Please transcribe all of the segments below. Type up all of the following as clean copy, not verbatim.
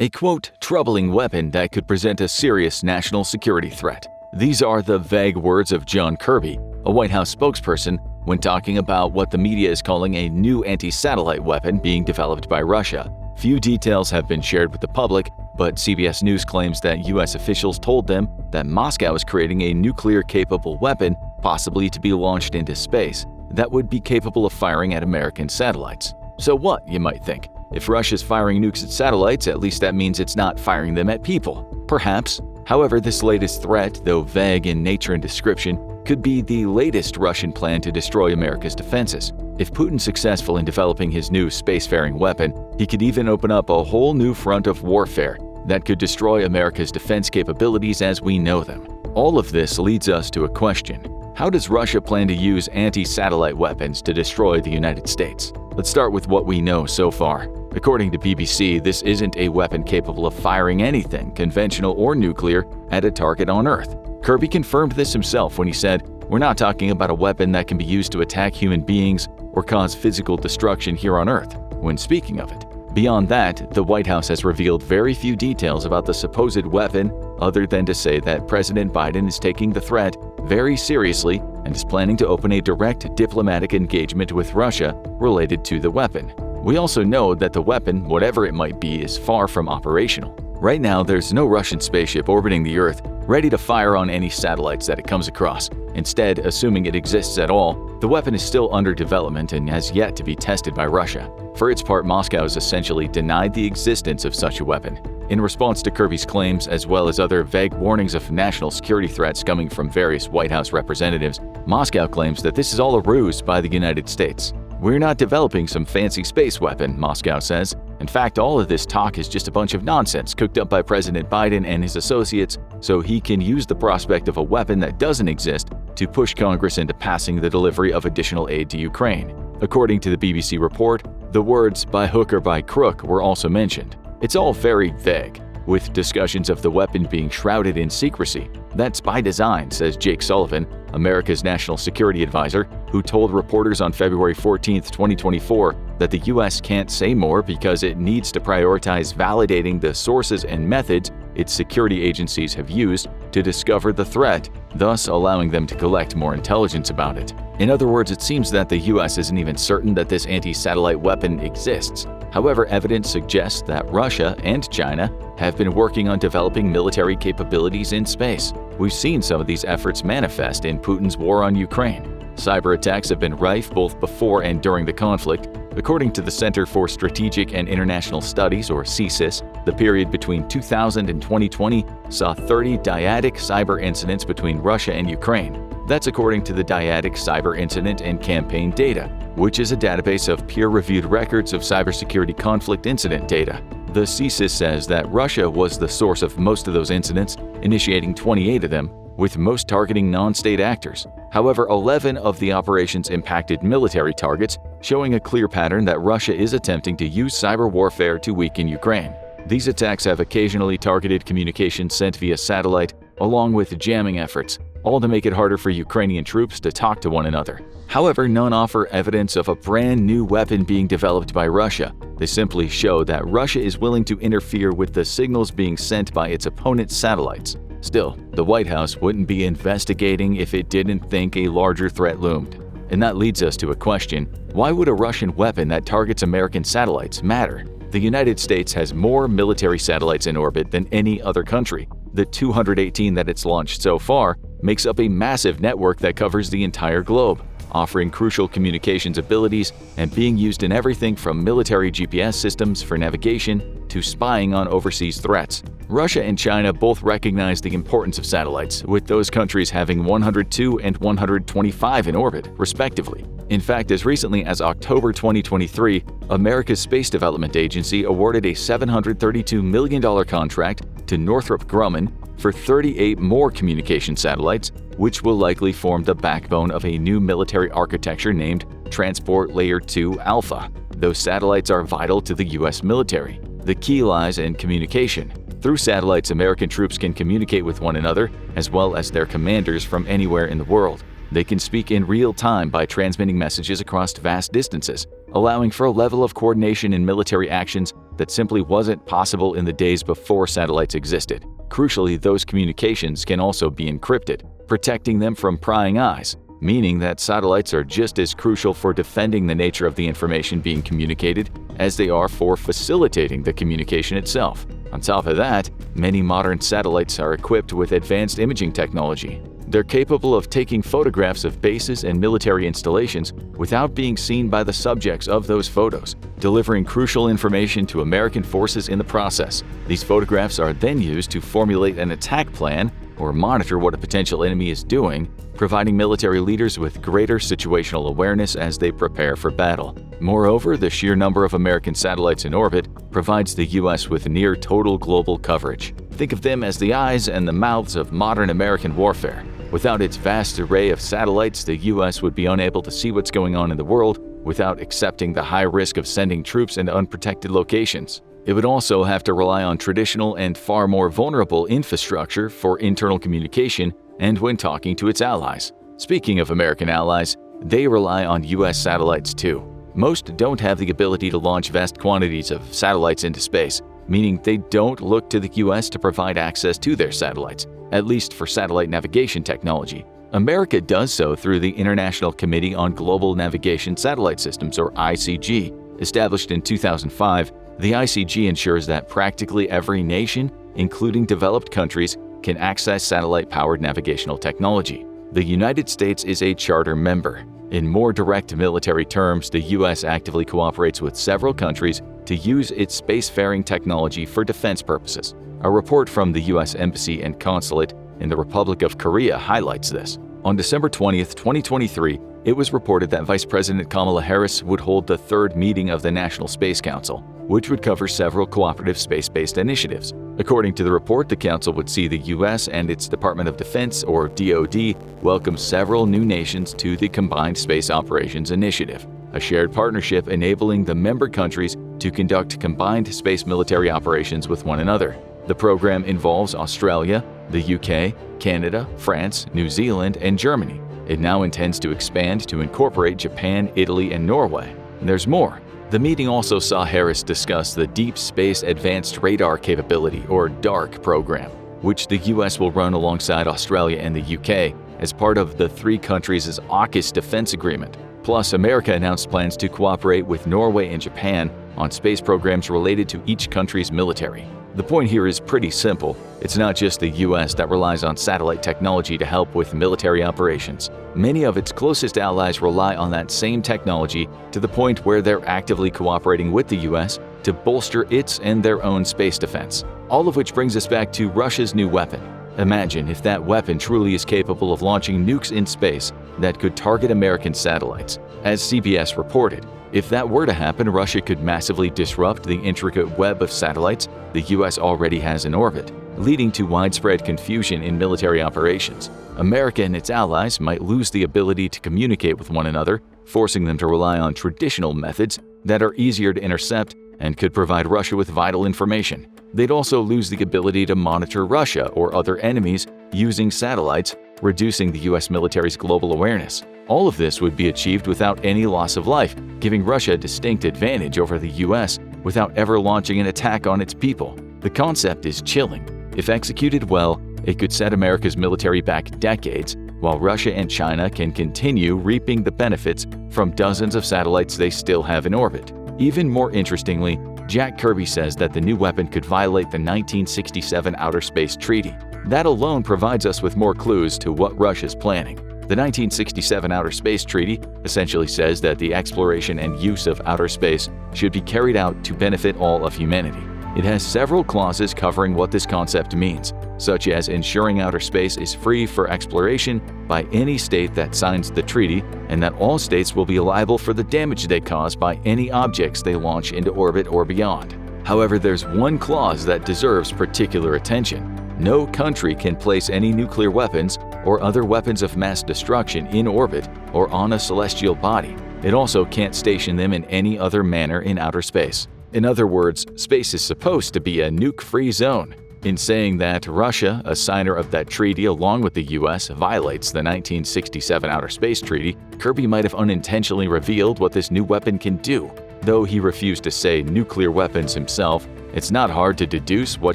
a quote, troubling weapon that could present a serious national security threat. These are the vague words of John Kirby, a White House spokesperson, when talking about what the media is calling a new anti-satellite weapon being developed by Russia. Few details have been shared with the public, but CBS News claims that U.S. officials told them that Moscow is creating a nuclear-capable weapon, possibly to be launched into space, that would be capable of firing at American satellites. So what, you might think? If Russia's firing nukes at satellites, at least that means it's not firing them at people. Perhaps. However, this latest threat, though vague in nature and description, could be the latest Russian plan to destroy America's defenses. If Putin's successful in developing his new spacefaring weapon, he could even open up a whole new front of warfare that could destroy America's defense capabilities as we know them. All of this leads us to a question. How does Russia plan to use anti-satellite weapons to destroy the United States? Let's start with what we know so far. According to BBC, this isn't a weapon capable of firing anything, conventional or nuclear, at a target on Earth. Kirby confirmed this himself when he said, "We're not talking about a weapon that can be used to attack human beings or cause physical destruction here on Earth," when speaking of it. Beyond that, the White House has revealed very few details about the supposed weapon, other than to say that President Biden is taking the threat very seriously and is planning to open a direct diplomatic engagement with Russia related to the weapon. We also know that the weapon, whatever it might be, is far from operational. Right now, there's no Russian spaceship orbiting the Earth ready to fire on any satellites that it comes across. Instead, assuming it exists at all, the weapon is still under development and has yet to be tested by Russia. For its part, Moscow has essentially denied the existence of such a weapon. In response to Kirby's claims, as well as other vague warnings of national security threats coming from various White House representatives, Moscow claims that this is all a ruse by the United States. "We're not developing some fancy space weapon," Moscow says. In fact, all of this talk is just a bunch of nonsense cooked up by President Biden and his associates so he can use the prospect of a weapon that doesn't exist to push Congress into passing the delivery of additional aid to Ukraine. According to the BBC report, the words "by hook or by crook" were also mentioned. It's all very vague, with discussions of the weapon being shrouded in secrecy. That's by design, says Jake Sullivan, America's national security advisor, who told reporters on February 14, 2024, that the U.S. can't say more because it needs to prioritize validating the sources and methods its security agencies have used to discover the threat, thus allowing them to collect more intelligence about it. In other words, it seems that the U.S. isn't even certain that this anti-satellite weapon exists. However, evidence suggests that Russia and China have been working on developing military capabilities in space. We've seen some of these efforts manifest in Putin's war on Ukraine. Cyber attacks have been rife both before and during the conflict. According to the Center for Strategic and International Studies, or CSIS, the period between 2000 and 2020 saw 30 dyadic cyber incidents between Russia and Ukraine. That's according to the Dyadic Cyber Incident and Campaign Data, which is a database of peer-reviewed records of cybersecurity conflict incident data. The CSIS says that Russia was the source of most of those incidents, initiating 28 of them, with most targeting non-state actors. However, 11 of the operations impacted military targets, showing a clear pattern that Russia is attempting to use cyber warfare to weaken Ukraine. These attacks have occasionally targeted communications sent via satellite, along with jamming efforts, all to make it harder for Ukrainian troops to talk to one another. However, none offer evidence of a brand new weapon being developed by Russia. They simply show that Russia is willing to interfere with the signals being sent by its opponent's satellites. Still, the White House wouldn't be investigating if it didn't think a larger threat loomed. And that leads us to a question: why would a Russian weapon that targets American satellites matter? The United States has more military satellites in orbit than any other country. The 218 that it's launched so far makes up a massive network that covers the entire globe, offering crucial communications abilities and being used in everything from military GPS systems for navigation to spying on overseas threats. Russia and China both recognize the importance of satellites, with those countries having 102 and 125 in orbit, respectively. In fact, as recently as October 2023, America's Space Development Agency awarded a $732 million contract to Northrop Grumman for 38 more communication satellites, which will likely form the backbone of a new military architecture named Transport Layer 2 Alpha. Those satellites are vital to the U.S. military. The key lies in communication. Through satellites, American troops can communicate with one another, as well as their commanders from anywhere in the world. They can speak in real time by transmitting messages across vast distances, allowing for a level of coordination in military actions that simply wasn't possible in the days before satellites existed. Crucially, those communications can also be encrypted, protecting them from prying eyes, meaning that satellites are just as crucial for defending the nature of the information being communicated as they are for facilitating the communication itself. On top of that, many modern satellites are equipped with advanced imaging technology. They're capable of taking photographs of bases and military installations without being seen by the subjects of those photos, delivering crucial information to American forces in the process. These photographs are then used to formulate an attack plan or monitor what a potential enemy is doing, providing military leaders with greater situational awareness as they prepare for battle. Moreover, the sheer number of American satellites in orbit provides the U.S. with near total global coverage. Think of them as the eyes and the mouths of modern American warfare. Without its vast array of satellites, the U.S. would be unable to see what's going on in the world without accepting the high risk of sending troops into unprotected locations. It would also have to rely on traditional and far more vulnerable infrastructure for internal communication and when talking to its allies. Speaking of American allies, they rely on U.S. satellites too. Most don't have the ability to launch vast quantities of satellites into space, meaning they don't look to the U.S. to provide access to their satellites, at least for satellite navigation technology. America does so through the International Committee on Global Navigation Satellite Systems, or ICG. Established in 2005, the ICG ensures that practically every nation, including developed countries, can access satellite-powered navigational technology. The United States is a charter member. In more direct military terms, the U.S. actively cooperates with several countries to use its spacefaring technology for defense purposes. A report from the U.S. Embassy and Consulate in the Republic of Korea highlights this. On December 20, 2023, it was reported that Vice President Kamala Harris would hold the third meeting of the National Space Council, which would cover several cooperative space-based initiatives. According to the report, the council would see the U.S. and its Department of Defense, or DoD, welcome several new nations to the Combined Space Operations Initiative, a shared partnership enabling the member countries to conduct combined space military operations with one another. The program involves Australia, the UK, Canada, France, New Zealand, and Germany. It now intends to expand to incorporate Japan, Italy, and Norway. And there's more. The meeting also saw Harris discuss the Deep Space Advanced Radar Capability, or DARC program, which the U.S. will run alongside Australia and the UK as part of the three countries' AUKUS defense agreement. Plus, America announced plans to cooperate with Norway and Japan on space programs related to each country's military. The point here is pretty simple. It's not just the U.S. that relies on satellite technology to help with military operations. Many of its closest allies rely on that same technology to the point where they're actively cooperating with the U.S. to bolster its and their own space defense. All of which brings us back to Russia's new weapon. Imagine if that weapon truly is capable of launching nukes in space that could target American satellites. As CBS reported, if that were to happen, Russia could massively disrupt the intricate web of satellites the U.S. already has in orbit, leading to widespread confusion in military operations. America and its allies might lose the ability to communicate with one another, forcing them to rely on traditional methods that are easier to intercept and could provide Russia with vital information. They'd also lose the ability to monitor Russia or other enemies using satellites, reducing the U.S. military's global awareness. All of this would be achieved without any loss of life, giving Russia a distinct advantage over the U.S. without ever launching an attack on its people. The concept is chilling. If executed well, it could set America's military back decades, while Russia and China can continue reaping the benefits from dozens of satellites they still have in orbit. Even more interestingly, Jack Kirby says that the new weapon could violate the 1967 Outer Space Treaty. That alone provides us with more clues to what Russia's planning. The 1967 Outer Space Treaty essentially says that the exploration and use of outer space should be carried out to benefit all of humanity. It has several clauses covering what this concept means, such as ensuring outer space is free for exploration by any state that signs the treaty, and that all states will be liable for the damage they cause by any objects they launch into orbit or beyond. However, there's one clause that deserves particular attention. No country can place any nuclear weapons or other weapons of mass destruction in orbit or on a celestial body. It also can't station them in any other manner in outer space. In other words, space is supposed to be a nuke-free zone. In saying that Russia, a signer of that treaty along with the U.S., violates the 1967 Outer Space Treaty, Kirby might have unintentionally revealed what this new weapon can do. Though he refused to say nuclear weapons himself, it's not hard to deduce what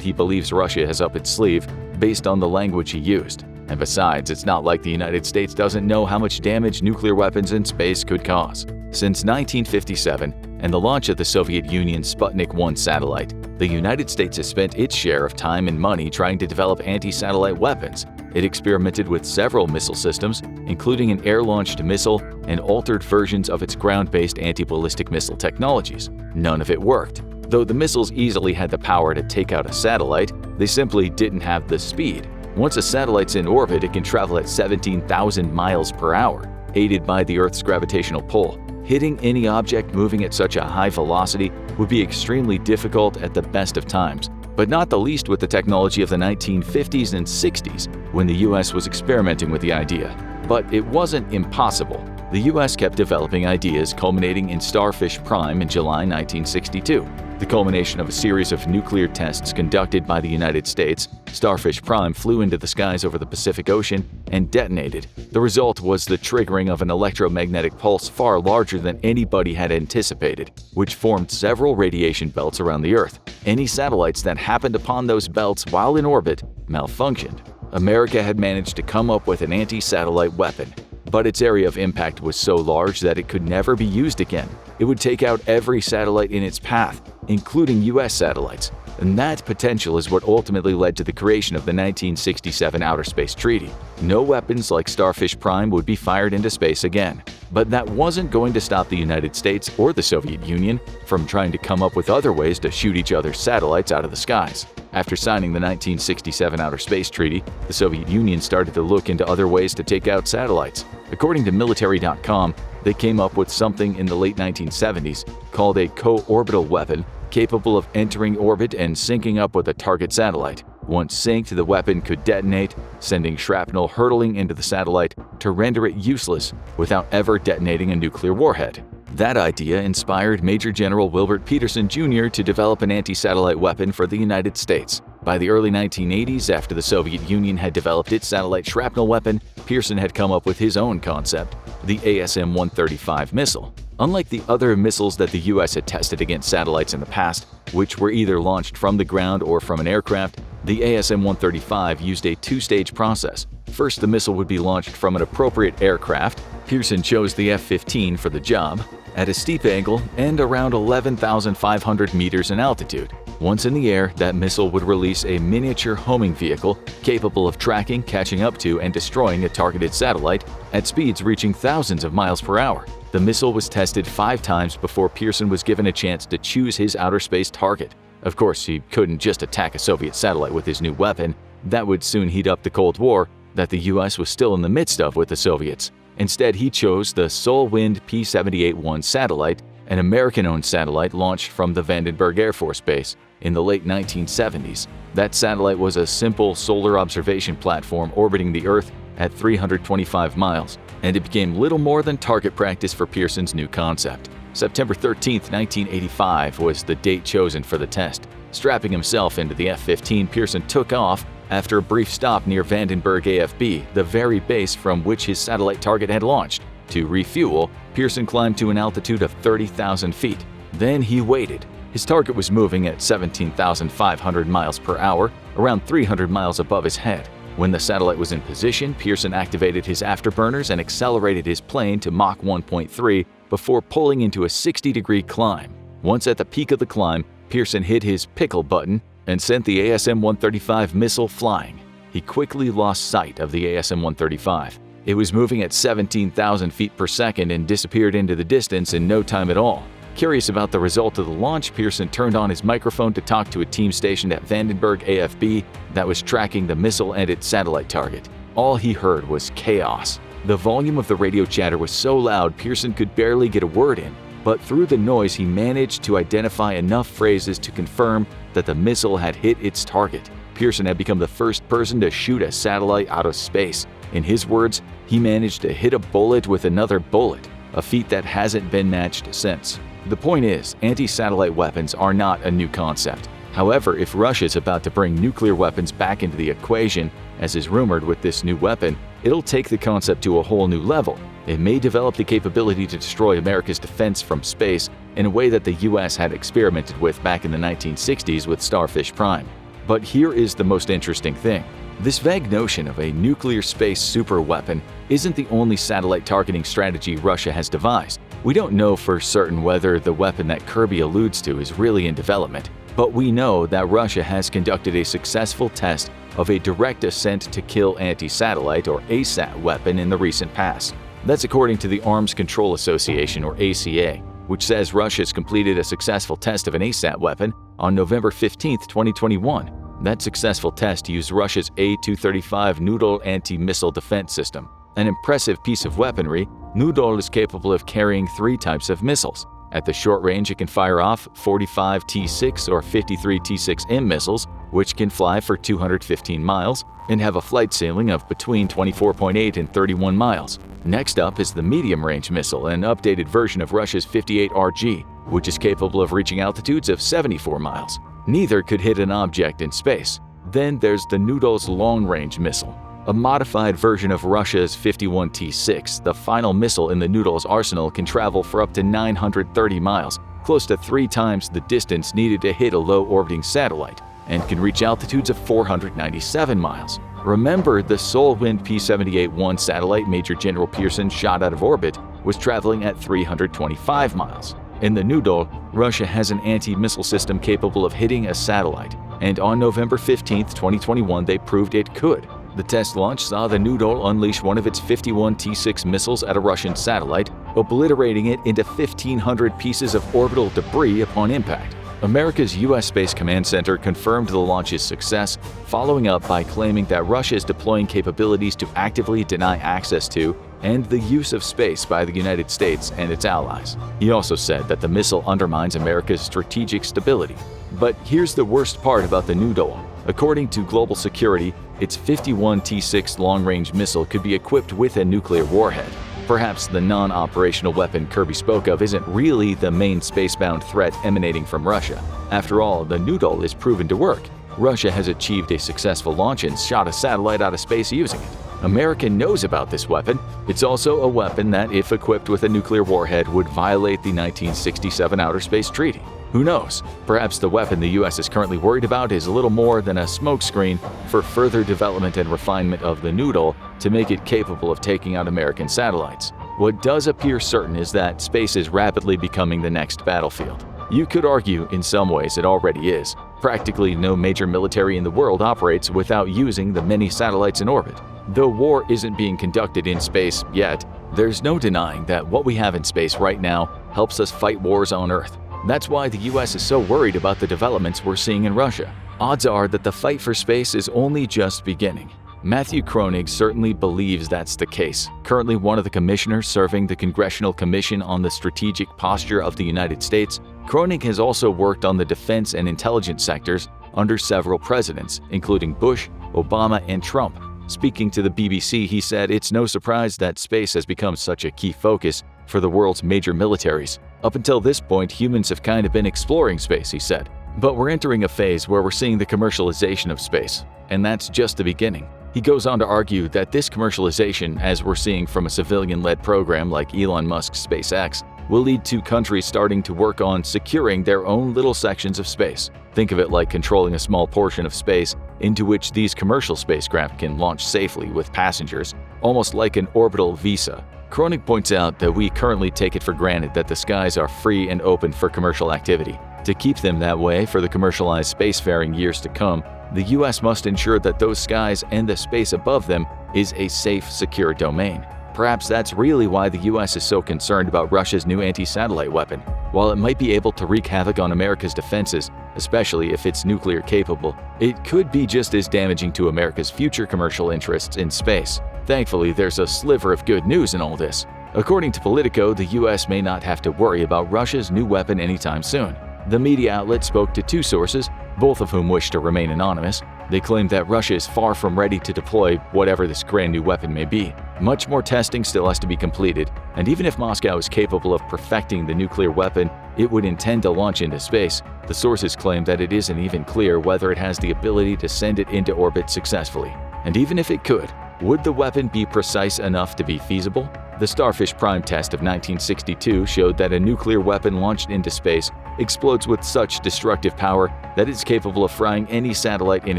he believes Russia has up its sleeve based on the language he used. And besides, it's not like the United States doesn't know how much damage nuclear weapons in space could cause. Since 1957 and the launch of the Soviet Union's Sputnik 1 satellite, the United States has spent its share of time and money trying to develop anti-satellite weapons. It experimented with several missile systems, including an air-launched missile and altered versions of its ground-based anti-ballistic missile technologies. None of it worked. Though the missiles easily had the power to take out a satellite, they simply didn't have the speed. Once a satellite's in orbit, it can travel at 17,000 miles per hour, aided by the Earth's gravitational pull. Hitting any object moving at such a high velocity would be extremely difficult at the best of times, but not the least with the technology of the 1950s and 60s, when the US was experimenting with the idea. But it wasn't impossible. The US kept developing ideas, culminating in Starfish Prime in July 1962. The culmination of a series of nuclear tests conducted by the United States, Starfish Prime flew into the skies over the Pacific Ocean and detonated. The result was the triggering of an electromagnetic pulse far larger than anybody had anticipated, which formed several radiation belts around the Earth. Any satellites that happened upon those belts while in orbit malfunctioned. America had managed to come up with an anti-satellite weapon, but its area of impact was so large that it could never be used again. It would take out every satellite in its path, including US satellites, and that potential is what ultimately led to the creation of the 1967 Outer Space Treaty. No weapons like Starfish Prime would be fired into space again. But that wasn't going to stop the United States or the Soviet Union from trying to come up with other ways to shoot each other's satellites out of the skies. After signing the 1967 Outer Space Treaty, the Soviet Union started to look into other ways to take out satellites. According to military.com, they came up with something in the late 1970s called a co-orbital weapon, capable of entering orbit and syncing up with a target satellite. Once synced, the weapon could detonate, sending shrapnel hurtling into the satellite to render it useless without ever detonating a nuclear warhead. That idea inspired Major General Wilbert Peterson Jr. to develop an anti-satellite weapon for the United States. By the early 1980s, after the Soviet Union had developed its satellite shrapnel weapon, Pearson had come up with his own concept, the ASM-135 missile. Unlike the other missiles that the US had tested against satellites in the past, which were either launched from the ground or from an aircraft, the ASM-135 used a two-stage process. First, the missile would be launched from an appropriate aircraft. Pearson chose the F-15 for the job, at a steep angle and around 11,500 meters in altitude. Once in the air, that missile would release a miniature homing vehicle capable of tracking, catching up to, and destroying a targeted satellite at speeds reaching thousands of miles per hour. The missile was tested 5 times before Pearson was given a chance to choose his outer space target. Of course, he couldn't just attack a Soviet satellite with his new weapon. That would soon heat up the Cold War that the US was still in the midst of with the Soviets. Instead, he chose the Solwind P-78-1 satellite, an American-owned satellite launched from the Vandenberg Air Force Base in the late 1970s. That satellite was a simple solar observation platform orbiting the Earth at 325 miles, and it became little more than target practice for Pearson's new concept. September 13, 1985 was the date chosen for the test. Strapping himself into the F-15, Pearson took off after a brief stop near Vandenberg AFB, the very base from which his satellite target had launched. To refuel, Pearson climbed to an altitude of 30,000 feet. Then he waited. His target was moving at 17,500 miles per hour, around 300 miles above his head. When the satellite was in position, Pearson activated his afterburners and accelerated his plane to Mach 1.3 before pulling into a 60-degree climb. Once at the peak of the climb, Pearson hit his pickle button and sent the ASM-135 missile flying. He quickly lost sight of the ASM-135. It was moving at 17,000 feet per second and disappeared into the distance in no time at all. Curious about the result of the launch, Pearson turned on his microphone to talk to a team stationed at Vandenberg AFB that was tracking the missile and its satellite target. All he heard was chaos. The volume of the radio chatter was so loud Pearson could barely get a word in, but through the noise he managed to identify enough phrases to confirm that the missile had hit its target. Pearson had become the first person to shoot a satellite out of space. In his words, he managed to hit a bullet with another bullet, a feat that hasn't been matched since. The point is, anti-satellite weapons are not a new concept. However, if Russia is about to bring nuclear weapons back into the equation, as is rumored with this new weapon, it'll take the concept to a whole new level. It may develop the capability to destroy America's defense from space in a way that the US had experimented with back in the 1960s with Starfish Prime. But here is the most interesting thing. This vague notion of a nuclear space superweapon isn't the only satellite targeting strategy Russia has devised. We don't know for certain whether the weapon that Kirby alludes to is really in development, but we know that Russia has conducted a successful test of a direct ascent-to-kill anti-satellite or ASAT weapon in the recent past. That's according to the Arms Control Association or ACA, which says Russia has completed a successful test of an ASAT weapon on November 15, 2021. That successful test used Russia's A-235 Noodle anti-missile defense system. An impressive piece of weaponry, Noodle is capable of carrying 3 types of missiles. At the short range, it can fire off 45 T-6 or 53 T-6M missiles, which can fly for 215 miles and have a flight ceiling of between 24.8 and 31 miles. Next up is the medium-range missile, an updated version of Russia's 58RG, which is capable of reaching altitudes of 74 miles. Neither could hit an object in space. Then there's the Noodle's long-range missile, a modified version of Russia's 51T6. The final missile in the Noodle's arsenal can travel for up to 930 miles, close to 3 times the distance needed to hit a low-orbiting satellite, and can reach altitudes of 497 miles. Remember, the Solwind P-78-1 satellite Major General Pearson shot out of orbit was traveling at 325 miles. In the Noodle, Russia has an anti-missile system capable of hitting a satellite, and on November 15, 2021, they proved it could. The test launch saw the Noodle unleash one of its 51 T-6 missiles at a Russian satellite, obliterating it into 1,500 pieces of orbital debris upon impact. America's U.S. Space Command Center confirmed the launch's success, following up by claiming that Russia is deploying capabilities to actively deny access to and the use of space by the United States and its allies. He also said that the missile undermines America's strategic stability. But here's the worst part about the Noodle. According to Global Security, its 51 T-6 long-range missile could be equipped with a nuclear warhead. Perhaps the non-operational weapon Kirby spoke of isn't really the main spacebound threat emanating from Russia. After all, the Noodle is proven to work. Russia has achieved a successful launch and shot a satellite out of space using it. America knows about this weapon. It's also a weapon that, if equipped with a nuclear warhead, would violate the 1967 Outer Space Treaty. Who knows? Perhaps the weapon the U.S. is currently worried about is a little more than a smokescreen for further development and refinement of the Noodle to make it capable of taking out American satellites. What does appear certain is that space is rapidly becoming the next battlefield. You could argue, in some ways, it already is. Practically no major military in the world operates without using the many satellites in orbit. Though war isn't being conducted in space yet, there's no denying that what we have in space right now helps us fight wars on Earth. That's why the US is so worried about the developments we're seeing in Russia. Odds are that the fight for space is only just beginning. Matthew Kronig certainly believes that's the case. Currently one of the commissioners serving the Congressional Commission on the Strategic Posture of the United States, Kronig has also worked on the defense and intelligence sectors under several presidents, including Bush, Obama, and Trump. Speaking to the BBC, he said it's no surprise that space has become such a key focus for the world's major militaries. Up until this point, humans have kind of been exploring space, he said. But we're entering a phase where we're seeing the commercialization of space, and that's just the beginning. He goes on to argue that this commercialization, as we're seeing from a civilian-led program like Elon Musk's SpaceX, will lead to countries starting to work on securing their own little sections of space. Think of it like controlling a small portion of space into which these commercial spacecraft can launch safely with passengers, almost like an orbital visa. Kronig points out that we currently take it for granted that the skies are free and open for commercial activity. To keep them that way for the commercialized spacefaring years to come, the US must ensure that those skies and the space above them is a safe, secure domain. Perhaps that's really why the US is so concerned about Russia's new anti-satellite weapon. While it might be able to wreak havoc on America's defenses, especially if it's nuclear capable, it could be just as damaging to America's future commercial interests in space. Thankfully, there's a sliver of good news in all this. According to Politico, the US may not have to worry about Russia's new weapon anytime soon. The media outlet spoke to 2 sources, both of whom wish to remain anonymous. They claimed that Russia is far from ready to deploy whatever this grand new weapon may be. Much more testing still has to be completed, and even if Moscow is capable of perfecting the nuclear weapon, it would intend to launch into space, the sources claim that it isn't even clear whether it has the ability to send it into orbit successfully. And even if it could, would the weapon be precise enough to be feasible? The Starfish Prime test of 1962 showed that a nuclear weapon launched into space explodes with such destructive power that it's capable of frying any satellite in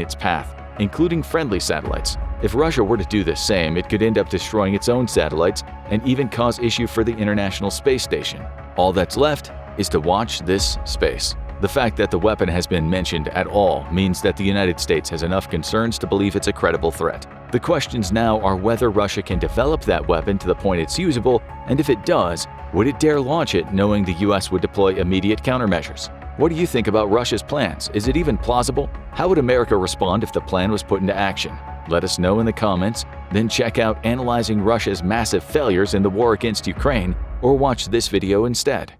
its path, including friendly satellites. If Russia were to do the same, it could end up destroying its own satellites and even cause issue for the International Space Station. All that's left is to watch this space. The fact that the weapon has been mentioned at all means that the United States has enough concerns to believe it's a credible threat. The questions now are whether Russia can develop that weapon to the point it's usable, and if it does, would it dare launch it knowing the US would deploy immediate countermeasures? What do you think about Russia's plans? Is it even plausible? How would America respond if the plan was put into action? Let us know in the comments, then check out Analyzing Russia's Massive Failures in the War Against Ukraine, or watch this video instead.